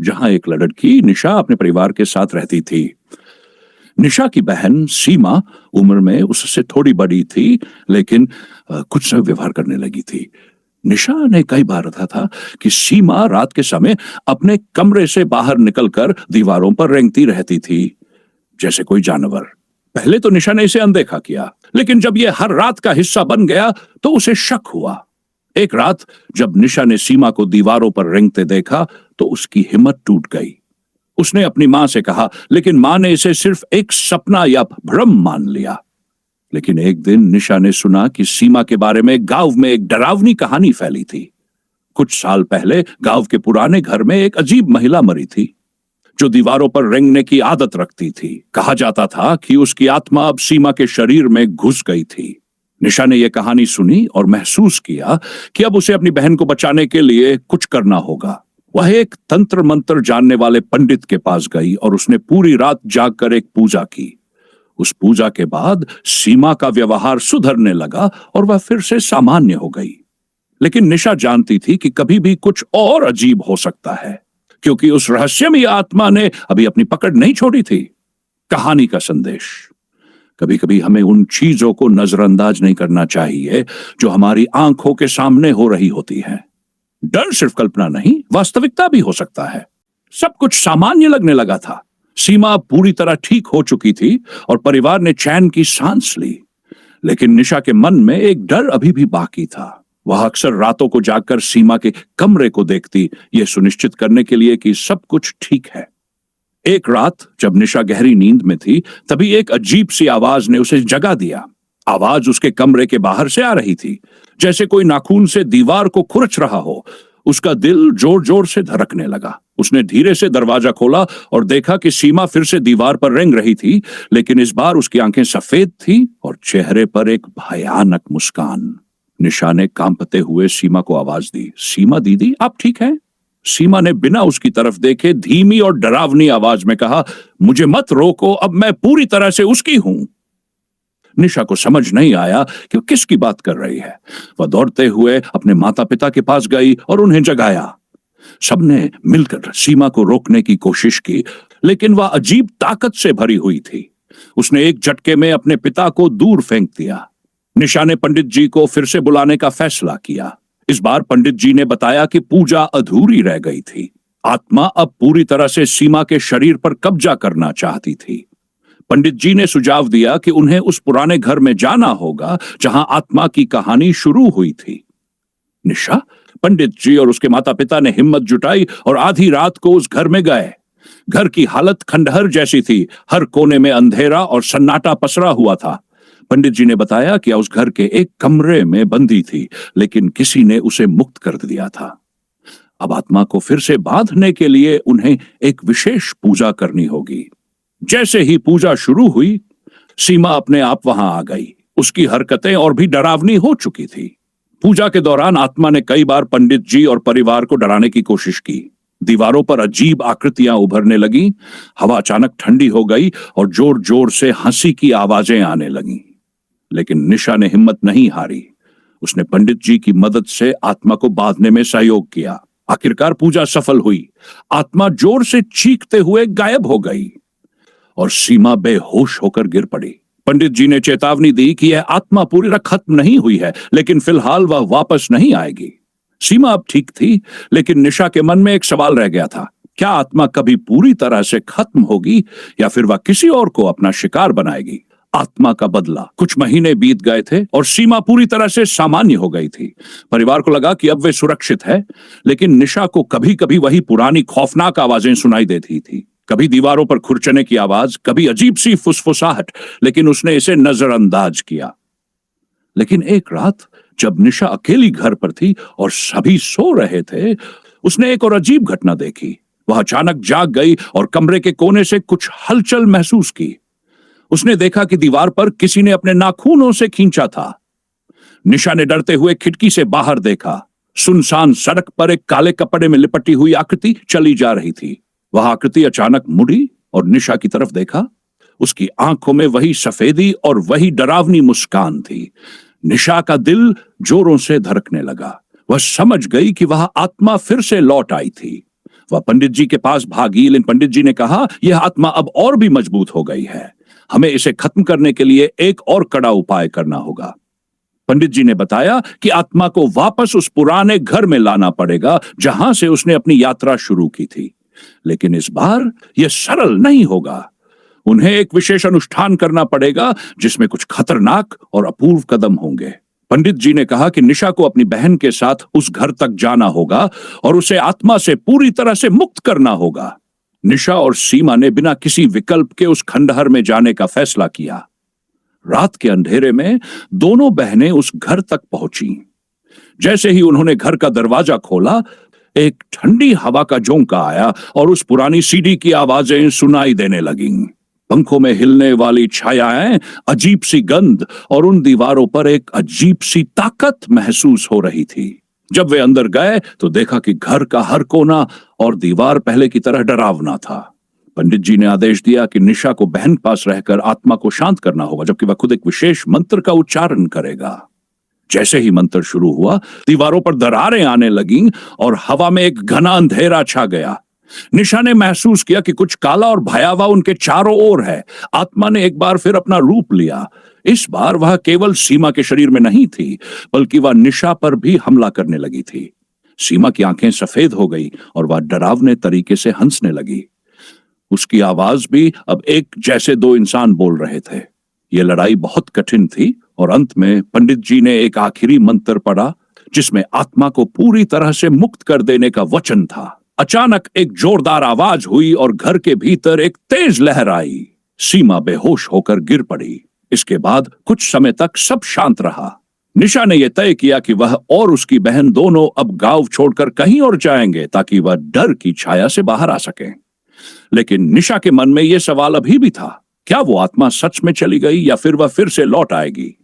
जहां एक लड़की निशा अपने परिवार के साथ रहती थी। निशा की बहन सीमा उम्र में उससे थोड़ी बड़ी थी, लेकिन कुछ से व्यवहार करने लगी थी। निशा ने कई बार देखा था कि सीमा रात के समय अपने कमरे से बाहर निकलकर दीवारों पर रेंगती रहती थी, जैसे कोई जानवर। पहले तो निशा ने इसे अनदेखा किया, लेकिन जब यह हर रात का हिस्सा बन गया तो उसे शक हुआ। एक रात जब निशा ने सीमा को दीवारों पर रेंगते देखा तो उसकी हिम्मत टूट गई। उसने अपनी मां से कहा, लेकिन मां ने इसे सिर्फ एक सपना या भ्रम मान लिया। लेकिन एक दिन निशा ने सुना कि सीमा के बारे में गांव में एक डरावनी कहानी फैली थी। कुछ साल पहले गांव के पुराने घर में एक अजीब महिला मरी थी, जो दीवारों पर रेंगने की आदत रखती थी। कहा जाता था कि उसकी आत्मा अब सीमा के शरीर में घुस गई थी। निशा ने यह कहानी सुनी और महसूस किया कि अब उसे अपनी बहन को बचाने के लिए कुछ करना होगा। वह एक तंत्र मंत्र जानने वाले पंडित के पास गई और उसने पूरी रात जागकर एक पूजा की। उस पूजा के बाद सीमा का व्यवहार सुधरने लगा और वह फिर से सामान्य हो गई। लेकिन निशा जानती थी कि कभी भी कुछ और अजीब हो सकता है, क्योंकि उस रहस्यमयी आत्मा ने अभी अपनी पकड़ नहीं छोड़ी थी। कहानी का संदेश: कभी कभी हमें उन चीजों को नजरअंदाज नहीं करना चाहिए जो हमारी आंखों के सामने हो रही होती हैं। डर सिर्फ कल्पना नहीं, वास्तविकता भी हो सकता है। सब कुछ सामान्य लगने लगा था। सीमा पूरी तरह ठीक हो चुकी थी और परिवार ने चैन की सांस ली। लेकिन निशा के मन में एक डर अभी भी बाकी था। वह अक्सर रातों को जागकर सीमा के कमरे को देखती, यह सुनिश्चित करने के लिए कि सब कुछ ठीक है। एक रात जब निशा गहरी नींद में थी, तभी एक अजीब सी आवाज ने उसे जगा दिया। आवाज उसके कमरे के बाहर से आ रही थी, जैसे कोई नाखून से दीवार को खुरच रहा हो। उसका दिल जोर जोर से धड़कने लगा। उसने धीरे से दरवाजा खोला और देखा कि सीमा फिर से दीवार पर रेंग रही थी, लेकिन इस बार उसकी आंखें सफेद थी और चेहरे पर एक भयानक मुस्कान। निशा ने कांपते हुए सीमा को आवाज दी, सीमा दीदी, आप ठीक हैं? सीमा ने बिना उसकी तरफ देखे धीमी और डरावनी आवाज में कहा, मुझे मत रोको, अब मैं पूरी तरह से उसकी हूं। निशा को समझ नहीं आया कि वो किसकी बात कर रही है। वह दौड़ते हुए अपने माता पिता के पास गई और उन्हें जगाया। सबने मिलकर सीमा को रोकने की कोशिश की, लेकिन वह अजीब ताकत से भरी हुई थी। उसने एक झटके में अपने पिता को दूर फेंक दिया। निशा ने पंडित जी को फिर से बुलाने का फैसला किया। इस बार पंडित जी ने बताया कि पूजा अधूरी रह गई थी। आत्मा अब पूरी तरह से सीमा के शरीर पर कब्जा करना चाहती थी। पंडित जी ने सुझाव दिया कि उन्हें उस पुराने घर में जाना होगा जहां आत्मा की कहानी शुरू हुई थी। निशा, पंडित जी और उसके माता पिता ने हिम्मत जुटाई और आधी रात को उस घर में गए। घर की हालत खंडहर जैसी थी। हर कोने में अंधेरा और सन्नाटा पसरा हुआ था। पंडित जी ने बताया कि उस घर के एक कमरे में बंदी थी, लेकिन किसी ने उसे मुक्त कर दिया था। अब आत्मा को फिर से बांधने के लिए उन्हें एक विशेष पूजा करनी होगी। जैसे ही पूजा शुरू हुई, सीमा अपने आप वहां आ गई। उसकी हरकतें और भी डरावनी हो चुकी थी। पूजा के दौरान आत्मा ने कई बार पंडित जी और परिवार को डराने की कोशिश की। दीवारों पर अजीब आकृतियां उभरने लगी, हवा अचानक ठंडी हो गई और जोर जोर से हंसी की आवाजें आने लगीं। लेकिन निशा ने हिम्मत नहीं हारी। उसने पंडित जी की मदद से आत्मा को बांधने में सहयोग किया। आखिरकार पूजा सफल हुई। आत्मा जोर से चीखते हुए गायब हो गई और सीमा बेहोश होकर गिर पड़ी। पंडित जी ने चेतावनी दी कि यह आत्मा पूरी तरह खत्म नहीं हुई है, लेकिन फिलहाल वह वापस नहीं आएगी। सीमा अब ठीक थी, लेकिन निशा के मन में एक सवाल रह गया था, क्या आत्मा कभी पूरी तरह से खत्म होगी या फिर वह किसी और को अपना शिकार बनाएगी? आत्मा का बदला। कुछ महीने बीत गए थे और सीमा पूरी तरह से सामान्य हो गई थी। परिवार को लगा कि अब वे सुरक्षित है, लेकिन निशा को कभी कभी वही पुरानी खौफनाक आवाजें सुनाई देती थी। कभी दीवारों पर खुरचने की आवाज, कभी अजीब सी फुसफुसाहट, लेकिन उसने इसे नजरअंदाज किया। लेकिन एक रात जब निशा अकेली घर पर थी और सभी सो रहे थे, उसने एक और अजीब घटना देखी। वह अचानक जाग गई और कमरे के कोने से कुछ हलचल महसूस की। उसने देखा कि दीवार पर किसी ने अपने नाखूनों से खींचा था। निशा ने डरते हुए खिड़की से बाहर देखा। सुनसान सड़क पर एक काले कपड़े में लिपटी हुई आकृति चली जा रही थी। वह आकृति अचानक मुड़ी और निशा की तरफ देखा। उसकी आंखों में वही सफेदी और वही डरावनी मुस्कान थी। निशा का दिल जोरों से धड़कने लगा। वह समझ गई कि वह आत्मा फिर से लौट आई थी। वह पंडित जी के पास भागी, लेकिन पंडित जी ने कहा, यह आत्मा अब और भी मजबूत हो गई है, हमें इसे खत्म करने के लिए एक और कड़ा उपाय करना होगा। पंडित जी ने बताया कि आत्मा को वापस उस पुराने घर में लाना पड़ेगा जहां से उसने अपनी यात्रा शुरू की थी, लेकिन इस बार यह सरल नहीं होगा। उन्हें एक विशेष अनुष्ठान करना पड़ेगा जिसमें कुछ खतरनाक और अपूर्व कदम होंगे। पंडित जी ने कहा कि निशा को अपनी बहन के साथ उस घर तक जाना होगा और उसे आत्मा से पूरी तरह से मुक्त करना होगा। निशा और सीमा ने बिना किसी विकल्प के उस खंडहर में जाने का फैसला किया। रात के अंधेरे में दोनों बहनें उस घर तक पहुंची। जैसे ही उन्होंने घर का दरवाजा खोला, एक ठंडी हवा का झोंका आया और उस पुरानी सीढ़ी की आवाजें सुनाई देने लगीं। पंखों में हिलने वाली छायाएं, अजीब सी गंध और उन दीवारों पर एक अजीब सी ताकत महसूस हो रही थी। जब वे अंदर गए तो देखा कि घर का हर कोना और दीवार पहले की तरह डरावना था। पंडित जी ने आदेश दिया कि निशा को बहन पास रहकर आत्मा को शांत करना होगा, जबकि वह खुद एक विशेष मंत्र का उच्चारण करेगा। जैसे ही मंत्र शुरू हुआ, दीवारों पर दरारें आने लगीं और हवा में एक घना अंधेरा छा गया। निशा ने महसूस किया कि कुछ काला और भयावह उनके चारों ओर है। आत्मा ने एक बार फिर अपना रूप लिया। इस बार वह केवल सीमा के शरीर में नहीं थी, बल्कि वह निशा पर भी हमला करने लगी थी। सीमा की आंखें सफेद हो गई और वह डरावने तरीके से हंसने लगी। उसकी आवाज भी अब एक जैसे दो इंसान बोल रहे थे। यह लड़ाई बहुत कठिन थी और अंत में पंडित जी ने एक आखिरी मंत्र पढ़ा जिसमें आत्मा को पूरी तरह से मुक्त कर देने का वचन था। अचानक एक जोरदार आवाज हुई और घर के भीतर एक तेज लहर आई। सीमा बेहोश होकर गिर पड़ी। इसके बाद कुछ समय तक सब शांत रहा। निशा ने यह तय किया कि वह और उसकी बहन दोनों अब गांव छोड़कर कहीं और जाएंगे ताकि वह डर की छाया से बाहर आ सकें। लेकिन निशा के मन में यह सवाल अभी भी था, क्या वो आत्मा सच में चली गई या फिर वह फिर से लौट आएगी?